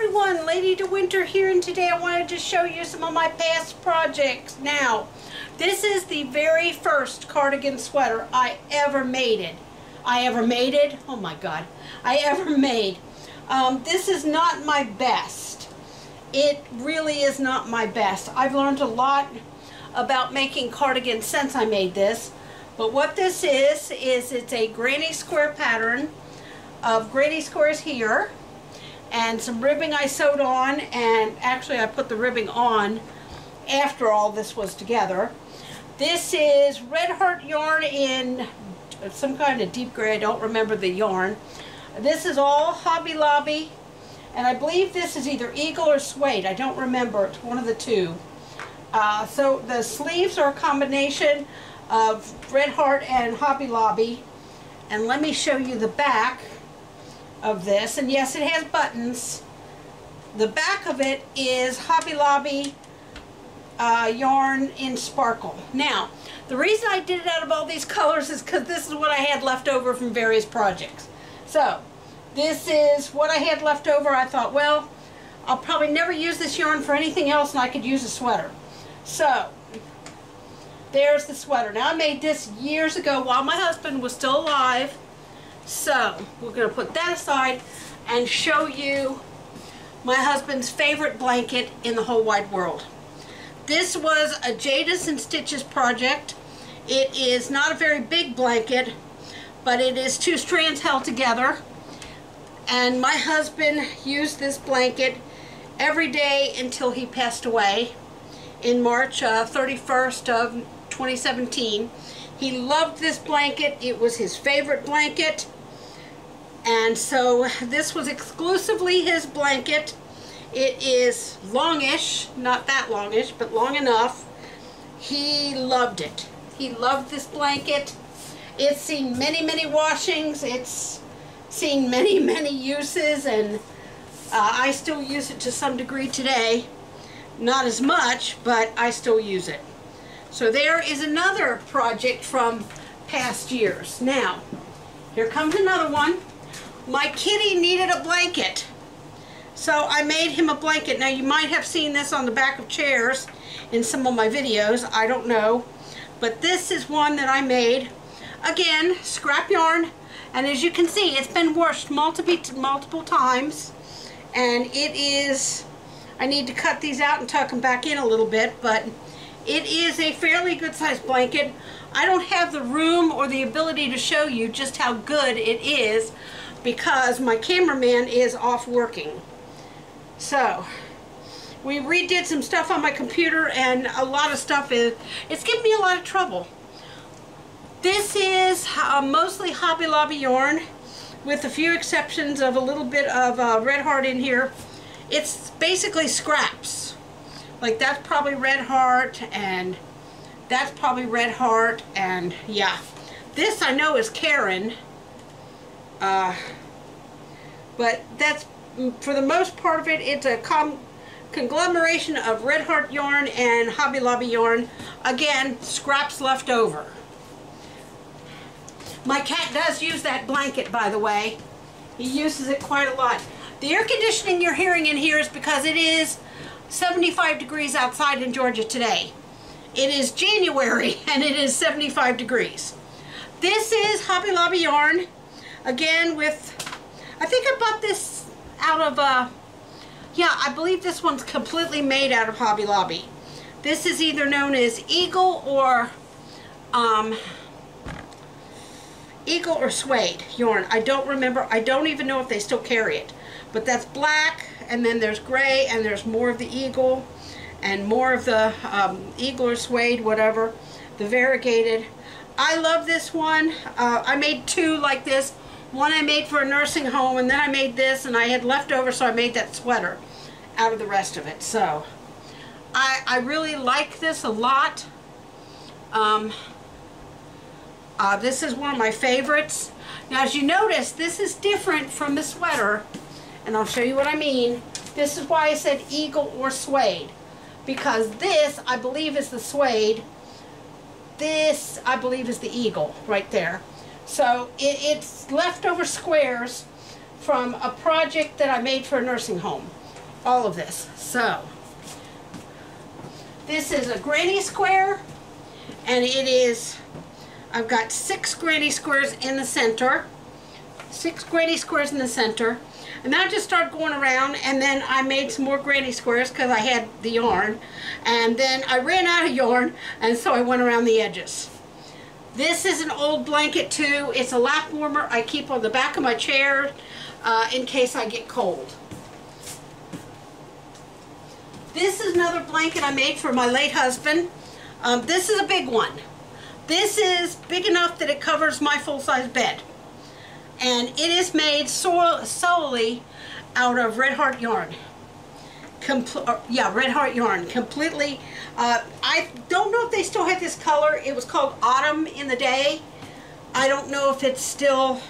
everyone, Lady de Winter here, and today I wanted to show you some of my past projects. Now, this is the very first cardigan sweater I ever made. Oh my god, I ever made. This is not my best. It really is not my best. I've learned a lot about making cardigans since I made this, but what this is it's a granny square pattern of granny squares here and some ribbing I sewed on, and actually I put the ribbing on after all this was together. This is Red Heart yarn in some kind of deep gray. I don't remember the yarn. This is all Hobby Lobby, and I believe this is either Eagle or Suede. I don't remember. It's one of the two. So the sleeves are a combination of Red Heart and Hobby Lobby. And let me show you the back of this. And yes, it has buttons. The back of it is Hobby Lobby yarn in sparkle. Now, the reason I did it out of all these colors is because this is what I had left over from various projects. So, this is what I had left over. I thought, well, I'll probably never use this yarn for anything else, and I could use a sweater. So, there's the sweater. Now, I made this years ago while my husband was still alive. So, we're going to put that aside and show you my husband's favorite blanket in the whole wide world. This was a Jadis and Stitches project. It is not a very big blanket, but it is 2 strands held together. And my husband used this blanket every day until he passed away in March 31st of 2017. He loved this blanket. It was his favorite blanket. And so this was exclusively his blanket. It is longish, not that longish, but long enough. He loved it. He loved this blanket. It's seen many, many washings. It's seen many, many uses, and I still use it to some degree today. Not as much, but I still use it. So there is another project from past years. Now, here comes another one. My kitty needed a blanket, so I made him a blanket. Now, you might have seen this on the back of chairs in some of my videos. I don't know. But this is one that I made. Again, scrap yarn. And as you can see, it's been washed multiple times. And it is, I need to cut these out and tuck them back in a little bit, but it is a fairly good sized blanket. I don't have the room or the ability to show you just how good it is because my cameraman is off working. So, we redid some stuff on my computer, and a lot of stuff it's giving me a lot of trouble. This is mostly Hobby Lobby yarn, with a few exceptions of a little bit of Red Heart in here. It's basically scraps. Like, that's probably Red Heart, and that's probably Red Heart, and yeah. This I know is Karen, but that's, for the most part of it, it's a conglomeration of Red Heart yarn and Hobby Lobby yarn. Again, scraps left over. My cat does use that blanket, by the way. He uses it quite a lot. The air conditioning you're hearing in here is because it is 75 degrees outside in Georgia today. It is January and it is 75 degrees. This is Hobby Lobby yarn. Again, with, I think I bought this out of, yeah, I believe this one's completely made out of Hobby Lobby. This is either known as Eagle or Suede yarn. I don't remember. I don't even know if they still carry it. But that's black, and then there's gray, and there's more of the Eagle, and more of the Eagle or Suede, whatever, the variegated. I love this one. I made 2 like this. One I made for a nursing home, and then I made this, and I had leftover, so I made that sweater out of the rest of it. So I really like this a lot. This is one of my favorites. Now, as you notice, this is different from the sweater, and I'll show you what I mean. This is why I said Eagle or Suede, because this, I believe, is the Suede. This, I believe, is the Eagle right there. So it's leftover squares from a project that I made for a nursing home. all of this. So, this is a granny square, and it is, I've got 6 granny squares in the center. 6 granny squares in the center. And then I just started going around, and then I made some more granny squares because I had the yarn. And then I ran out of yarn, and so I went around the edges. This is an old blanket too. It's a lap warmer I keep on the back of my chair in case I get cold. This is another blanket I made for my late husband. This is a big one. This is big enough that it covers my full-size bed. And it is made solely out of Red Heart yarn. Red Heart yarn. Completely. I don't know if they still have this color. It was called Autumn in the day. I don't know if it's still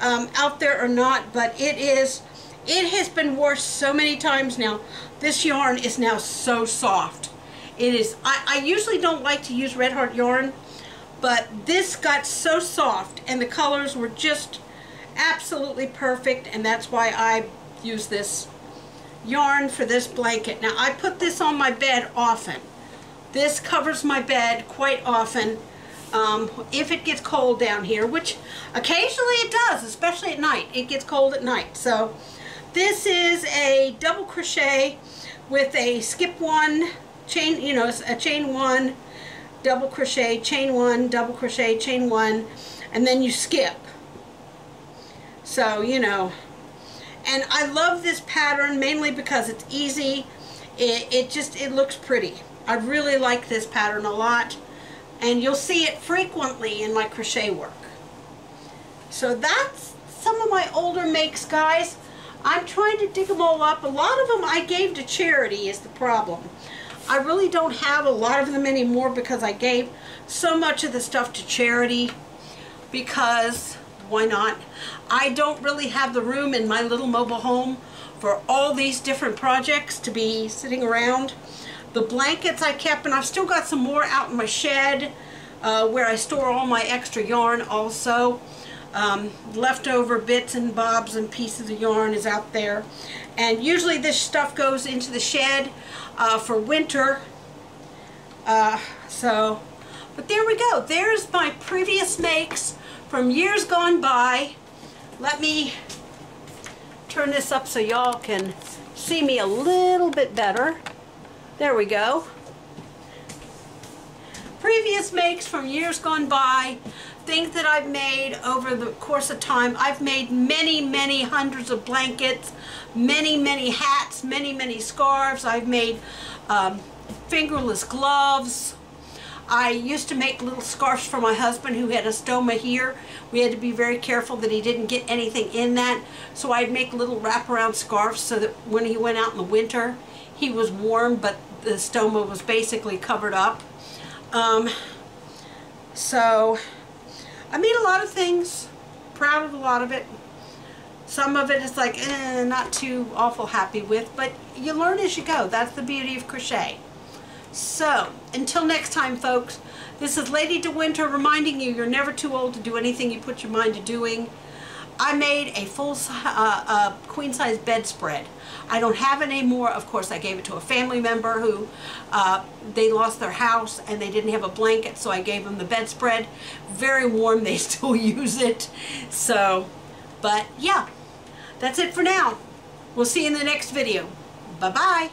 out there or not, but it is. It has been washed so many times now. This yarn is now so soft. It is. I usually don't like to use Red Heart yarn, but this got so soft, and the colors were just absolutely perfect, and that's why I use this yarn for this blanket. Now, I put this on my bed often. This covers my bed quite often if it gets cold down here, which occasionally it does, especially at night. It gets cold at night. So this is a double crochet with a skip one, chain, you know, a chain one, double crochet, chain one, double crochet, chain one, and then you skip. So, you know, and I love this pattern mainly because it's easy. It looks pretty. I really like this pattern a lot, and you'll see it frequently in my crochet work. So that's some of my older makes, guys. I'm trying to dig them all up. A lot of them I gave to charity is the problem. I really don't have a lot of them anymore because I gave so much of the stuff to charity, because why not? I don't really have the room in my little mobile home for all these different projects to be sitting around. The blankets I kept, and I've still got some more out in my shed where I store all my extra yarn also. Leftover bits and bobs and pieces of yarn is out there. And usually this stuff goes into the shed for winter. But there we go. There's my previous makes from years gone by. Let me turn this up so y'all can see me a little bit better. There we go. Previous makes from years gone by, things that I've made over the course of time. I've made many, many hundreds of blankets, many, many hats, many, many scarves. I've made fingerless gloves. I used to make little scarves for my husband who had a stoma here. We had to be very careful that he didn't get anything in that. So I'd make little wraparound scarves so that when he went out in the winter, he was warm, but the stoma was basically covered up. So I made a lot of things, proud of a lot of it. Some of it is like, not too awful happy with, but you learn as you go. That's the beauty of crochet. So, until next time, folks, this is Lady De Winter reminding you you're never too old to do anything you put your mind to doing. I made a full queen-size bedspread. I don't have it anymore. Of course, I gave it to a family member who they lost their house and they didn't have a blanket, so I gave them the bedspread. Very warm. They still use it. So, but yeah, that's it for now. We'll see you in the next video. Bye-bye.